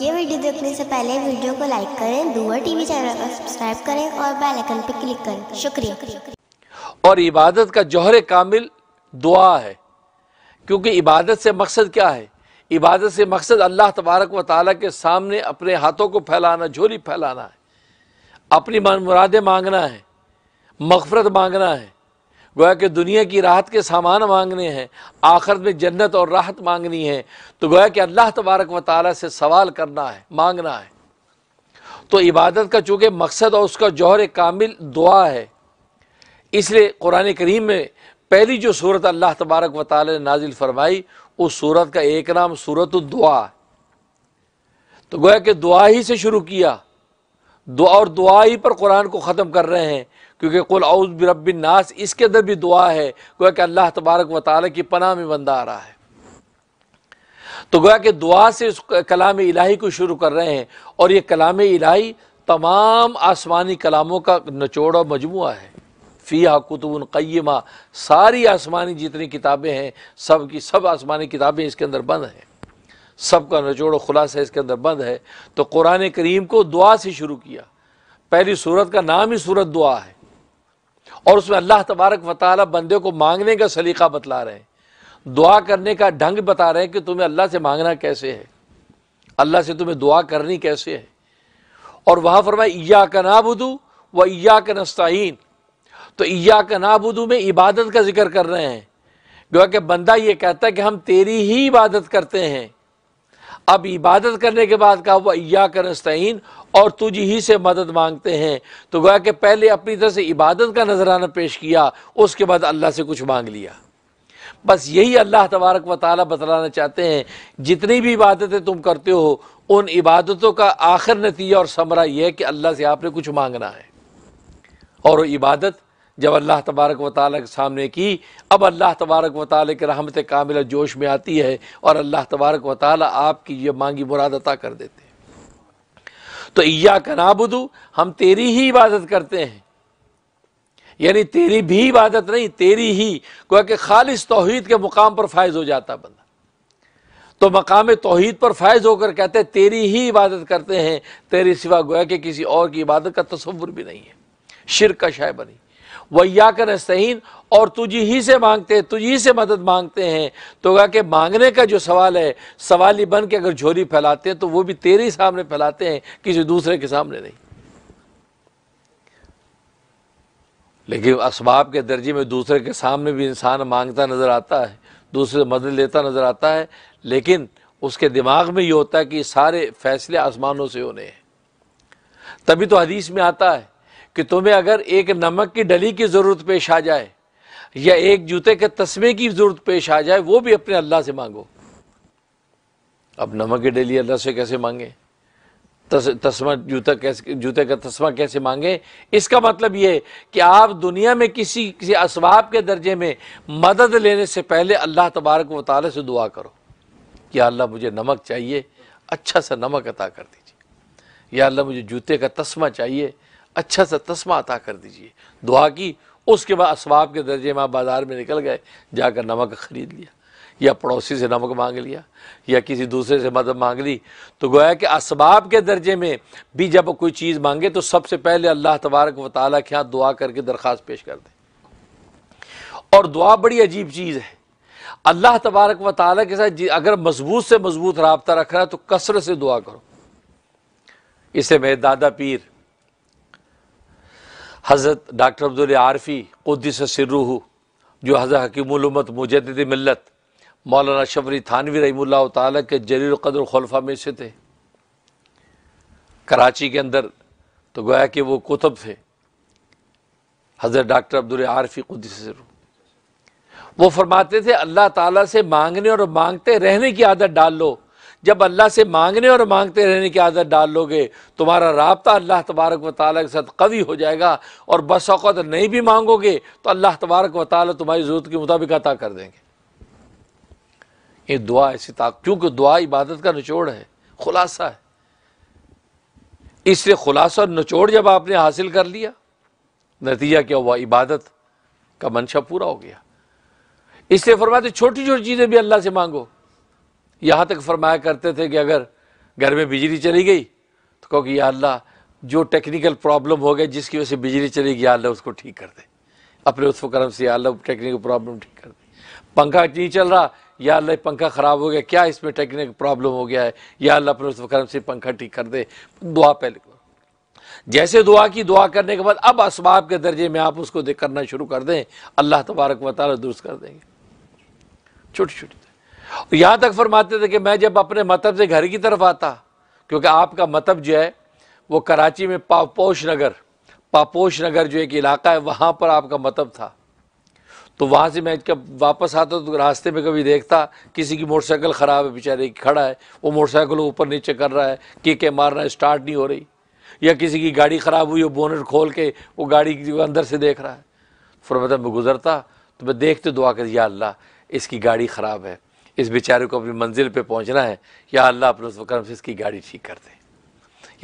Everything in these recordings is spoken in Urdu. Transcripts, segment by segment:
یہ ویڈیو دیکھنے سے پہلے ویڈیو کو لائک کریں، دعا ٹی وی چینل کو سبسکرائب کریں اور بیل آئیکن پہ کلک کریں۔ شکریہ۔ اور عبادت کا جوہر کامل دعا ہے، کیونکہ عبادت سے مقصد کیا ہے؟ عبادت سے مقصد اللہ تبارک و تعالیٰ کے سامنے اپنے ہاتھوں کو پھیلانا، جھولی پھیلانا ہے، اپنی مرادیں مانگنا ہے، مغفرت مانگنا ہے، گویا کہ دنیا کی راحت کے سامان مانگنے ہیں، آخرت میں جنت اور راحت مانگنی ہے، تو گویا کہ اللہ تبارک و تعالیٰ سے سوال کرنا ہے، مانگنا ہے۔ تو عبادت کا چونکہ مقصد اور اس کا جوہر کامل دعا ہے، اس لیے قرآن کریم میں پہلی جو سورت اللہ تبارک و تعالیٰ نے نازل فرمائی، اس سورت کا ایک نام سورت الدعا، تو گویا کہ دعا ہی سے شروع کیا، دعا اور دعا ہی پر قرآن کو ختم کر رہے ہیں، کیونکہ قل اعوذ برب الناس اس کے اندر بھی دعا ہے، گویا کہ اللہ تبارک و تعالیٰ کی پناہ میں بندہ آ رہا ہے۔ تو گویا کہ دعا سے اس کلام الہی کو شروع کر رہے ہیں، اور یہ کلام الہی تمام آسمانی کلاموں کا نچوڑ اور مجموعہ ہے۔ فیہا کتب قیمہ، ساری آسمانی جتنی کتابیں ہیں سب کی سب آسمانی کتابیں اس کے اندر بند ہیں، سب کا نچوڑ و خلاصہ اس کے اندر بند ہے۔ تو قرآن کریم کو دعا سے شروع کیا، پہلی سورت کا نام ہی سورت دعا ہے، اور اس میں اللہ تبارک و تعالیٰ بندے کو مانگنے کا سلیقہ بتلا رہے ہیں، دعا کرنے کا ڈھنگ بتا رہے ہیں کہ تمہیں اللہ سے مانگنا کیسے ہے، اللہ سے تمہیں دعا کرنی کیسے ہے۔ اور وہاں فرمایا ایاک نعبد و ایاک نستعین، تو ایاک نعبد میں عبادت کا ذکر کر رہے ہیں، گویا کہ بندہ یہ کہتا ہے کہ ہم تیری ہی عبادت کرتے ہیں۔ اب عبادت کرنے کے بعد کہا وہ ایاک نستعین، اور تجھ ہی سے مدد مانگتے ہیں، تو گویا کہ پہلے اپنی طرف سے عبادت کا نذرانہ پیش کیا، اس کے بعد اللہ سے کچھ مانگ لیا۔ بس یہی اللہ تبارک و تعالیٰ بتلانا چاہتے ہیں، جتنی بھی عبادتیں تم کرتے ہو ان عبادتوں کا آخر نتیجہ اور ثمرہ یہ ہے کہ اللہ سے آپ نے کچھ مانگنا ہے۔ اور وہ عبادت جب اللہ تبارک و تعالیٰ کے سامنے کی، اب اللہ تبارک و تعالیٰ کی رحمت کاملہ جوش میں آتی ہے، اور اللہ تبارک و تعالیٰ آپ کی یہ مانگی مراد عطا کر دیتے ہیں۔ تو ایاک نعبد، ہم تیری ہی عبادت کرتے ہیں، یعنی تیری بھی عبادت نہیں، تیری ہی، گویا کہ خالص توحید کے مقام پر فائز ہو جاتا بندہ، تو مقام توحید پر فائز ہو کر کہتے ہیں تیری ہی عبادت کرتے ہیں، تیری سوا گویا کہ کسی اور کی عبادت کا تصور بھی نہیں ہے، شرک کا شے بنی۔ وَإِيَّاكَ نَسْتَعِينُ، اور تجھ ہی سے مانگتے ہیں، تجھ ہی سے مدد مانگتے ہیں، تو گویا کہ مانگنے کا جو سوال ہے، سوالی بن کے اگر جھولی پھیلاتے ہیں تو وہ بھی تیرے سامنے پھیلاتے ہیں، کسی دوسرے کے سامنے نہیں۔ لیکن اسباب کے درجے میں دوسرے کے سامنے بھی انسان مانگتا نظر آتا ہے، دوسرے سے مدد لیتا نظر آتا ہے، لیکن اس کے دماغ میں یہ ہوتا ہے کہ یہ سارے فیصلے آسمانوں سے ہونے ہیں۔ تبھی تو حدیث میں آتا ہے کہ تمہیں اگر ایک نمک کی ڈلی کی ضرورت پیش آ جائے یا ایک جوتے کے تسمے کی ضرورت پیش آ جائے، وہ بھی اپنے اللہ سے مانگو۔ اب نمک کی ڈلی اللہ سے کیسے مانگیں؟ تسمہ جوتے کا تسمہ کیسے مانگیں؟ اس کا مطلب یہ ہے کہ آپ دنیا میں کسی اسباب کے درجے میں مدد لینے سے پہلے اللہ تبارک و تعالی سے دعا کرو کہ یا اللہ مجھے نمک چاہیے، اچھا سا نمک عطا کر دیجیے، یا اللہ مجھے جوتے کا تسمہ چاہیے، اچھا سا تسمہ عطا کر دیجیے۔ دعا کی، اس کے بعد اسباب کے درجے میں آپ بازار میں نکل گئے، جا کر نمک خرید لیا، یا پڑوسی سے نمک مانگ لیا، یا کسی دوسرے سے مدد مانگ لی۔ تو گویا کہ اسباب کے درجے میں بھی جب کوئی چیز مانگے تو سب سے پہلے اللہ تبارک و تعالیٰ کے ہاں دعا کر کے درخواست پیش کر دیں۔ اور دعا بڑی عجیب چیز ہے، اللہ تبارک و تعالیٰ کے ساتھ اگر مضبوط سے مضبوط رابطہ رکھنا ہے تو کثرت سے دعا کرو۔ اسے میرے دادا پیر حضرت ڈاکٹر عبداللہ عارفی قدس سرہ، جو حضرت حکیم الامت مجدد ملت مولانا شفری تھانوی رحمہ اللہ تعالیٰ کے جلیل القدر خلفاء میں سے تھے، کراچی کے اندر، تو گویا کہ وہ کتب تھے حضرت ڈاکٹر عبداللہ عارفی قدس سرہ۔ وہ فرماتے تھے اللہ تعالیٰ سے مانگنے اور مانگتے رہنے کی عادت ڈال لو۔ جب اللہ سے مانگنے اور مانگتے رہنے کی عادت ڈال لو گے، تمہارا رابطہ اللہ تبارک و تعالیٰ کے ساتھ قوی ہو جائے گا، اور بس اوقات نہیں بھی مانگو گے تو اللہ تبارک و تعالیٰ تمہاری ضرورت کے مطابق عطا کر دیں گے۔ یہ دعا ایسی کیونکہ دعا عبادت کا نچوڑ ہے، خلاصہ ہے، اس لیے خلاصہ اور نچوڑ جب آپ نے حاصل کر لیا، نتیجہ کیا ہوا؟ عبادت کا منشا پورا ہو گیا۔ اس لیے فرماتے چھوٹی چھوٹی چیزیں بھی اللہ سے مانگو، یہاں تک فرمایا کرتے تھے کہ اگر گھر میں بجلی چلی گئی تو کہو کہ یا اللہ جو ٹیکنیکل پرابلم ہو گیا جس کی وجہ سے بجلی چلی گئی یا اللہ اس کو ٹھیک کر دے، اپنے لطف و کرم سے یا اللہ ٹیکنیکل پرابلم ٹھیک کر دے۔ پنکھا نہیں چل رہا، یا اللہ پنکھا خراب ہو گیا، کیا اس میں ٹیکنیکل پرابلم ہو گیا ہے، یا اللہ اپنے لطف و کرم سے پنکھا ٹھیک کر دے۔ دعا پہلے کرو، جیسے دعا کی، دعا کرنے کے بعد اب اسباب کے درجے میں آپ اس کو کرنا شروع کر دیں، اللہ تبارک و تعالیٰ درست کر دیں گے۔ چھوٹی چھوٹی یہاں تک فرماتے تھے کہ میں جب اپنے مطب سے گھر کی طرف آتا، کیونکہ آپ کا مطب جو ہے وہ کراچی میں پاپوش نگر جو ایک علاقہ ہے وہاں پر آپ کا مطب تھا، تو وہاں سے میں جب واپس آتا تو راستے میں کبھی دیکھتا کسی کی موٹر سائیکل خراب ہے، بیچارے کھڑا ہے، وہ موٹر سائیکل اوپر نیچے کر رہا ہے، کیکیں مار رہا ہے، اسٹارٹ نہیں ہو رہی، یا کسی کی گاڑی خراب ہوئی، وہ بونٹ کھول کے وہ گاڑی اندر سے دیکھ رہا ہے۔ فرماتا میں گزرتا تو میں دیکھتے دعا کر، یا اللہ اس کی گاڑی خراب ہے، اس بیچارے کو اپنی منزل پہ پہنچنا ہے، یا اللہ اپنے لطف و کرم سے اس کی گاڑی ٹھیک کر دے،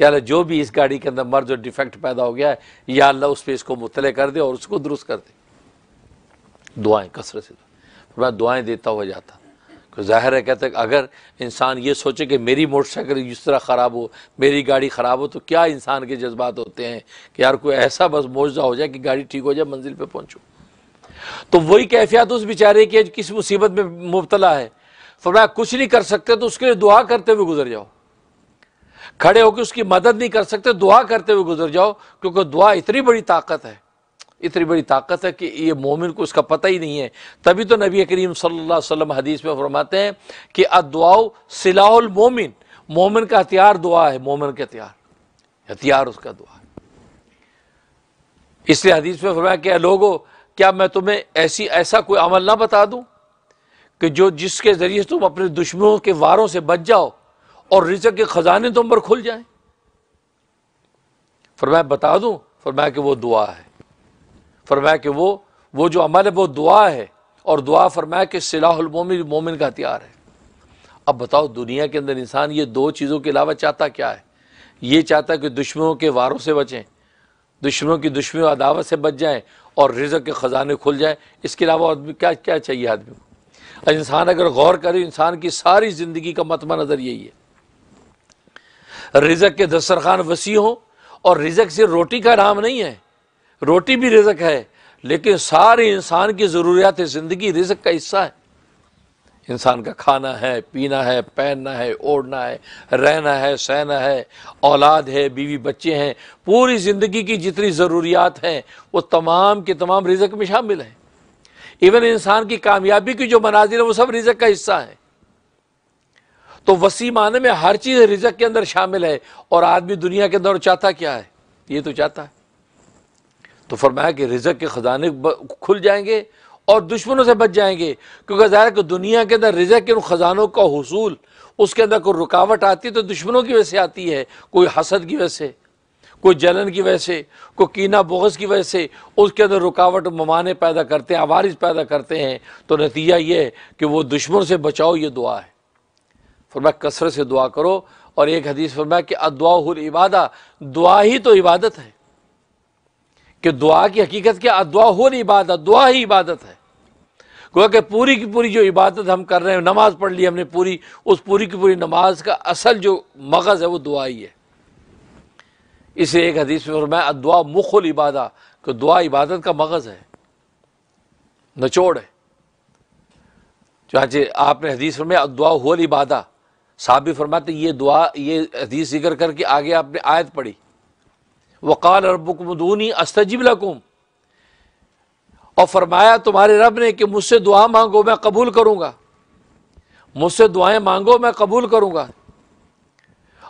یا اللہ جو بھی اس گاڑی کے اندر مرض اور ڈیفیکٹ پیدا ہو گیا ہے یا اللہ اس پہ اس کو مطلع کر دے اور اس کو درست کر دے۔ دعائیں کثرت سے، میں دعائیں دیتا ہوا جاتا، کہ ظاہر ہے کہتے ہیں اگر انسان یہ سوچے کہ میری موٹر سائیکل اس طرح خراب ہو، میری گاڑی خراب ہو، تو کیا انسان کے جذبات ہوتے ہیں کہ یار کوئی ایسا بس معجزہ ہو جائے کہ گاڑی ٹھیک ہو جائے، منزل پہ پہنچو۔ تو وہی کیفیت اس بیچارے کی کس مصیبت میں مبتلا ہے، فرمایا کچھ نہیں کر سکتے تو اس کے لیے دعا کرتے ہوئے گزر جاؤ، کھڑے ہو کے اس کی مدد نہیں کر سکتے، دعا کرتے ہوئے گزر جاؤ، کیونکہ دعا اتنی بڑی طاقت ہے، اتنی بڑی طاقت ہے کہ یہ مومن کو اس کا پتہ ہی نہیں ہے۔ تبھی تو نبی کریم صلی اللہ علیہ وسلم حدیث میں فرماتے ہیں کہ الدعاء سلاح المومن، مومن کا ہتھیار دعا ہے، مومن کا ہتھیار اس کا دعا ہے۔ اس لیے حدیث میں فرمایا کہ لوگو کیا میں تمہیں ایسا کوئی عمل نہ بتا دوں کہ جس کے ذریعے تم اپنے دشمنوں کے واروں سے بچ جاؤ اور رزق کے خزانے تم پر کھل جائیں؟ فرمایا بتا دوں؟ فرمایا کہ وہ دعا ہے، فرمایا کہ وہ جو عمل ہے وہ دعا ہے، اور دعا فرمایا کہ سلاح المومن، مومن کا ہتھیار ہے۔ اب بتاؤ دنیا کے اندر انسان یہ دو چیزوں کے علاوہ چاہتا کیا ہے؟ یہ چاہتا ہے کہ دشمنوں کے واروں سے بچیں، دشمنوں کی دشمنی و عداوت سے بچ جائیں اور رزق کے خزانے کھل جائیں۔ اس کے علاوہ آدمی کیا چاہیے آدمی کو؟ انسان اگر غور کرے، انسان کی ساری زندگی کا مطمع نظر یہی ہے، رزق کے دسترخوان وسیع ہوں، اور رزق سے روٹی کا نام نہیں ہے، روٹی بھی رزق ہے، لیکن سارے انسان کی ضروریات زندگی رزق کا حصہ ہے۔ انسان کا کھانا ہے، پینا ہے، پہننا ہے، اوڑھنا ہے، رہنا ہے، سہنا ہے، اولاد ہے، بیوی بچے ہیں، پوری زندگی کی جتنی ضروریات ہیں وہ تمام کے تمام رزق میں شامل ہیں۔ ایون انسان کی کامیابی کی جو منازل ہیں وہ سب رزق کا حصہ ہیں۔ تو وسیع معنی میں ہر چیز رزق کے اندر شامل ہے، اور آدمی دنیا کے اندر چاہتا کیا ہے؟ یہ تو چاہتا ہے۔ تو فرمایا کہ رزق کے خزانے کھل جائیں گے اور دشمنوں سے بچ جائیں گے، کیونکہ ظاہر ہے کہ دنیا کے اندر رزق کے ان خزانوں کا حصول، اس کے اندر کوئی رکاوٹ آتی ہے تو دشمنوں کی وجہ سے آتی ہے، کوئی حسد کی وجہ سے، کوئی جلن کی وجہ سے، کوئی کینہ بغض کی وجہ سے اس کے اندر رکاوٹ ممانع پیدا کرتے ہیں، عوارض پیدا کرتے ہیں۔ تو نتیجہ یہ ہے کہ وہ دشمنوں سے بچاؤ، یہ دعا ہے۔ فرمایا کثرت سے دعا کرو، اور ایک حدیث فرمایا کہ الدعاء العبادہ، دعا ہی تو عبادت ہے، کہ دعا کی حقیقت کیا؟ الدعاء العبادہ، دعا ہی عبادت ہے۔ گویا کہ پوری کی پوری جو عبادت ہم کر رہے ہیں، نماز پڑھ لی ہم نے پوری، اس پوری کی پوری نماز کا اصل جو مغز ہے وہ دعا ہی ہے۔ اسے ایک حدیث میں فرمایا الدعاء مخ العبادہ، کہ دعا عبادت کا مغز ہے، نچوڑ ہے۔ چنانچہ آپ نے حدیث فرمایا الدعاء العبادہ، صحابی فرماتے یہ دعا، یہ حدیث ذکر کر کے آگے آپ نے آیت پڑھی، وقال ربکم ادعونی استجب لکم، اور فرمایا تمہارے رب نے کہ مجھ سے دعا مانگو میں قبول کروں گا، مجھ سے دعائیں مانگو میں قبول کروں گا۔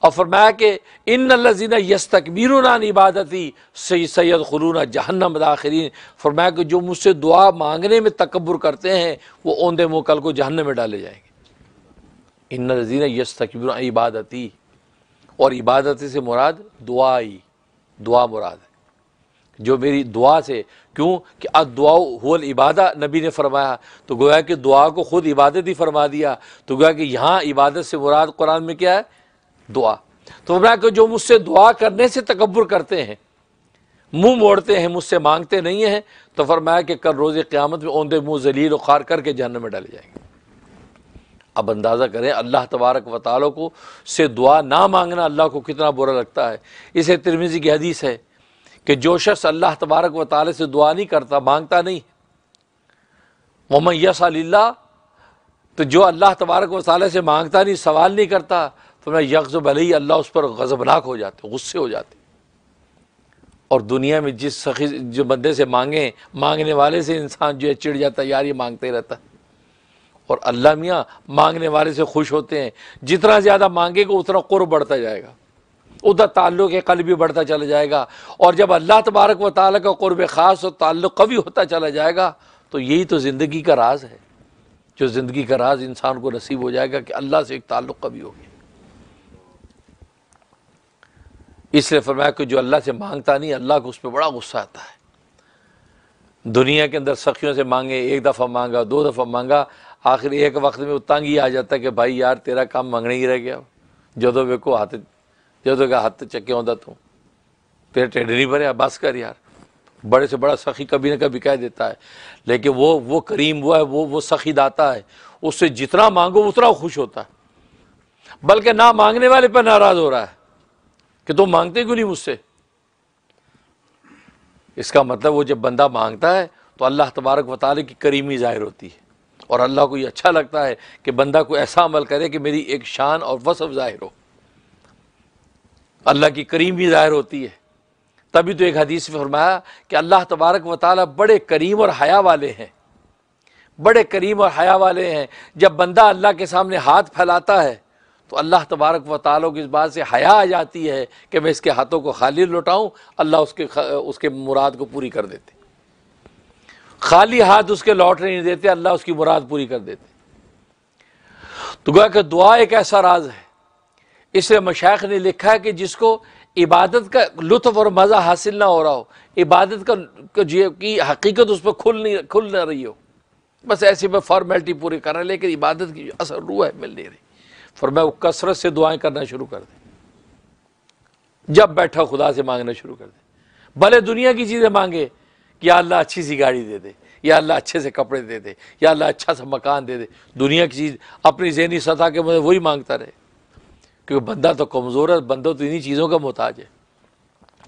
اور فرمایا کہ ان الذین یستکبرون عن عبادتی سیدخلون جہنم داخرین، فرمایا کہ جو مجھ سے دعا مانگنے میں تکبر کرتے ہیں وہ اوندے منہ کل کو جہنم میں ڈالے جائیں گے۔ ان الذین یستکبرون عن عبادتی، اور عبادت سے مراد دعا مراد ہے، جو میری دعا سے، کیوں کہ الدعاء هو العبادہ نبی نے فرمایا، تو گویا کہ دعا کو خود عبادت ہی فرما دیا، تو گویا کہ یہاں عبادت سے مراد قرآن میں کیا ہے؟ دعا۔ تو فرمایا کہ جو مجھ سے دعا کرنے سے تکبر کرتے ہیں، منہ موڑتے ہیں، مجھ سے مانگتے نہیں ہیں، تو فرمایا کہ کل روز قیامت میں اوندے منہ ذلیل و خوار کر کے جہنم میں ڈالے جائیں گے۔ اب اندازہ کریں اللہ تبارک و تعالیٰ کو سے دعا نہ مانگنا اللہ کو کتنا برا لگتا ہے۔ اسے ترمذی کی حدیث ہے کہ جو شخص اللہ تبارک و تعالیٰ سے دعا نہیں کرتا، مانگتا نہیں، وَمَن يَسْأَلِ اللَّهَ، تو جو اللہ تبارک و تعالیٰ سے مانگتا نہیں، سوال نہیں کرتا، تو میں یغضب علیہ، اللہ اس پر غضبناک ہو جاتے، غصے ہو جاتے۔ اور دنیا میں جس سخی جو بندے سے مانگنے والے سے انسان جو ہے چڑ جاتا ہے، یار یہ مانگتے رہتا ہے، اور اللہ میاں مانگنے والے سے خوش ہوتے ہیں۔ جتنا زیادہ مانگے گا اتنا قرب بڑھتا جائے گا، ادھر تعلق قلبی بڑھتا چلا جائے گا، اور جب اللہ تبارک و تعالیٰ کا قرب خاص اور تعلق قوی ہوتا چلا جائے گا تو یہی تو زندگی کا راز ہے، جو زندگی کا راز انسان کو نصیب ہو جائے گا کہ اللہ سے ایک تعلق قوی ہو گیا۔ اس لیے فرمایا کہ جو اللہ سے مانگتا نہیں، اللہ کو اس پہ بڑا غصہ آتا ہے۔ دنیا کے اندر سخیوں سے مانگے، ایک دفعہ مانگا، دو دفعہ مانگا، آخر ایک وقت میں تنگ ہی آ جاتا ہے کہ بھائی یار تیرا کام منگنا ہی رہ گیا، جدو ویکو ہاتھ چکے ہوتا تو تیرے ٹیڈ نہیں بھرے، بس کر یار۔ بڑے سے بڑا سخی کبھی نہ کبھی کہہ دیتا ہے، لیکن وہ کریم وہ ہے، وہ سخی داتا ہے، اس سے جتنا مانگو اتنا خوش ہوتا ہے، بلکہ نہ مانگنے والے پر ناراض ہو رہا ہے کہ تم مانگتے کیوں نہیں مجھ سے۔ اس کا مطلب وہ جب بندہ مانگتا ہے تو اللہ تبارک و تعالیٰ کی کریمی ظاہر ہوتی ہے، اور اللہ کو یہ اچھا لگتا ہے کہ بندہ کو ایسا عمل کرے کہ میری ایک شان اور وصف ظاہر ہو، اللہ کی کریمی ظاہر ہوتی ہے۔ تبھی تو ایک حدیث میں فرمایا کہ اللہ تبارک و تعالیٰ بڑے کریم اور حیا والے ہیں، بڑے کریم اور حیا والے ہیں۔ جب بندہ اللہ کے سامنے ہاتھ پھیلاتا ہے تو اللہ تبارک و تعالیٰ کو اس بات سے حیا آ جاتی ہے کہ میں اس کے ہاتھوں کو خالی لوٹاؤں، اللہ اس کے مراد کو پوری کر دیتے، خالی ہاتھ اس کے لوٹنے نہیں دیتے، اللہ اس کی مراد پوری کر دیتے۔ تو گویا کہ دعا ایک ایسا راز ہے، اس لیے مشائخ نے لکھا ہے کہ جس کو عبادت کا لطف اور مزہ حاصل نہ ہو رہا ہو، عبادت کی حقیقت اس پہ کھل نہ رہی ہو، بس ایسی میں فارمیلٹی پوری کر رہے ہیں، لیکن عبادت کی جو اصل روح ہے مل نہیں رہی، فرمایا وہ کثرت سے دعائیں کرنا شروع کر دیں، جب بیٹھا خدا سے مانگنا شروع کر دیں، بھلے دنیا کی چیزیں مانگے کہ یا اللہ اچھی سی گاڑی دے دے، یا اللہ اچھے سے کپڑے دے دے، یا اللہ اچھا سا مکان دے دے، دنیا کی چیز اپنی ذہنی سطح کے مطلب وہی مانگتا رہے، کیونکہ بندہ تو کمزور ہے، بندہ تو انہی چیزوں کا محتاج ہے۔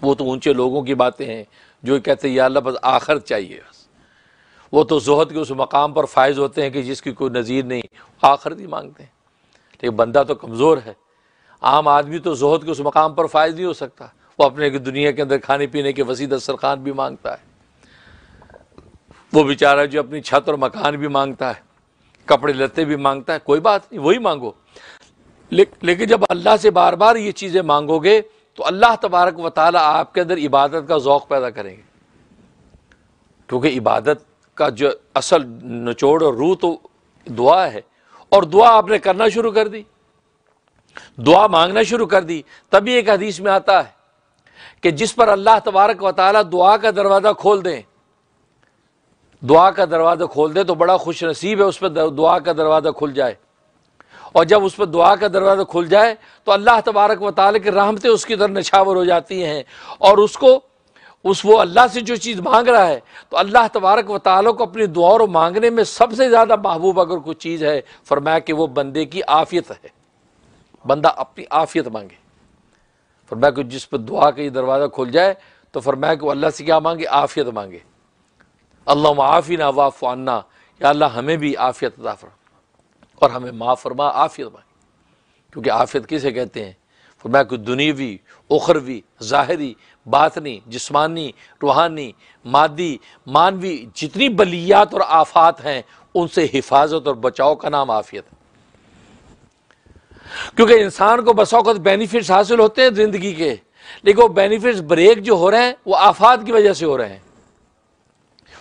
وہ تو اونچے لوگوں کی باتیں ہیں جو کہتے ہیں یا اللہ بس آخرت چاہیے، بس وہ تو زہد کے اس مقام پر فائز ہوتے ہیں کہ جس کی کوئی نظیر نہیں، آخرت ہی مانگتے ہیں، لیکن بندہ تو کمزور ہے۔ عام آدمی تو زہد کے اس مقام پر فائز نہیں ہو سکتا، وہ اپنے دنیا کے اندر کھانے پینے کے وسیع دسترخوان بھی مانگتا ہے، وہ بیچارہ جو اپنی چھت اور مکان بھی مانگتا ہے، کپڑے لتے بھی مانگتا ہے، کوئی بات نہیں، وہی مانگو، لیکن جب اللہ سے بار بار یہ چیزیں مانگو گے تو اللہ تبارک و تعالیٰ آپ کے اندر عبادت کا ذوق پیدا کریں گے، کیونکہ عبادت کا جو اصل نچوڑ اور روح تو دعا ہے، اور دعا آپ نے کرنا شروع کر دی، دعا مانگنا شروع کر دی۔ تبھی ایک حدیث میں آتا ہے کہ جس پر اللہ تبارک و تعالیٰ دعا کا دروازہ کھول دیں، دعا کا دروازہ کھول دے تو بڑا خوش نصیب ہے اس پہ دعا کا دروازہ کھل جائے، اور جب اس پہ دعا کا دروازہ کھل جائے تو اللہ تبارک و تعالیٰ کی رحمتیں اس کی طرف نچھاور ہو جاتی ہیں، اور وہ اللہ سے جو چیز مانگ رہا ہے تو اللہ تبارک و تعالیٰ کو اپنی دعا اور مانگنے میں سب سے زیادہ محبوب اگر کوئی چیز ہے، فرمایا کہ وہ بندے کی عافیت ہے، بندہ اپنی عافیت مانگے۔ فرمایا کہ جس پہ دعا کا یہ دروازہ کھل جائے تو فرمایا کہ وہ اللہ سے کیا مانگے؟ عافیت مانگے۔ اللہم عافنا واعف عنا، یا اللہ ہمیں بھی عافیت عطا فرما اور ہمیں معاف فرما، عافیت مانگے، کیونکہ عافیت کسے کہتے ہیں؟ فرمایا کہ دنیوی، اخروی، ظاہری، باطنی، جسمانی، روحانی، مادی، مانوی جتنی بلیات اور آفات ہیں ان سے حفاظت اور بچاؤ کا نام عافیت ہے۔ کیونکہ انسان کو بسا اوقات بینیفٹس حاصل ہوتے ہیں زندگی کے، لیکن وہ بینیفٹس بریک جو ہو رہے ہیں وہ آفات کی وجہ سے ہو رہے ہیں،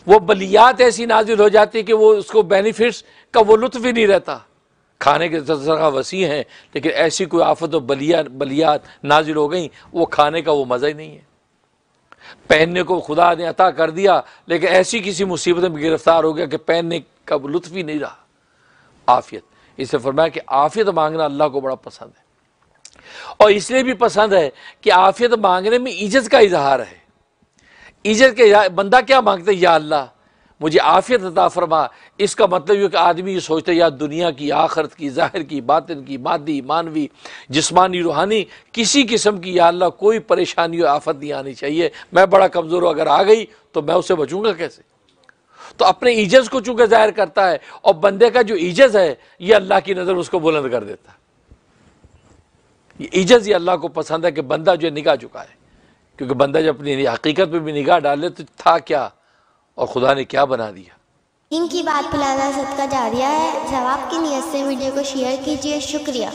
وہ بلیات ایسی نازل ہو جاتی ہے کہ وہ اس کو بینیفٹس کا وہ لطف ہی نہیں رہتا۔ کھانے کے دسترخوان وسیع ہیں لیکن ایسی کوئی آفت و بلیات نازل ہو گئیں، وہ کھانے کا وہ مزہ ہی نہیں ہے۔ پہننے کو خدا نے عطا کر دیا لیکن ایسی کسی مصیبت میں گرفتار ہو گیا کہ پہننے کا لطف ہی نہیں رہا۔ عافیت، اس سے فرمایا کہ عافیت مانگنا اللہ کو بڑا پسند ہے، اور اس لیے بھی پسند ہے کہ عافیت مانگنے میں عزت کا اظہار ہے۔ عزت کے بندہ کیا مانگتا ہے؟ یا اللہ مجھے عافیت عطا فرما، اس کا مطلب یہ کہ آدمی یہ سوچتا ہے یا دنیا کی، آخرت کی، ظاہر کی، باطن کی، مادی، مانوی، جسمانی، روحانی، کسی قسم کی یا اللہ کوئی پریشانی و آفت نہیں آنی چاہیے، میں بڑا کمزور ہوں، اگر آ گئی تو میں اسے بچوں گا کیسے؟ تو اپنے عجز کو چونکہ ظاہر کرتا ہے، اور بندے کا جو عجز ہے یہ اللہ کی نظر اس کو بلند کر دیتا ہے۔ یہ عجز یہ اللہ کو پسند ہے کہ بندہ جو نگاہ جھکا ہے، کیونکہ بندہ جب اپنی حقیقت پہ بھی نگاہ ڈالے تو تھا کیا اور خدا نے کیا بنا دیا۔ ان کی بات پھیلانا صدقہ جاریہ ہے۔ ثواب کی نیت سے ویڈیو کو شیئر کیجیے۔ شکریہ۔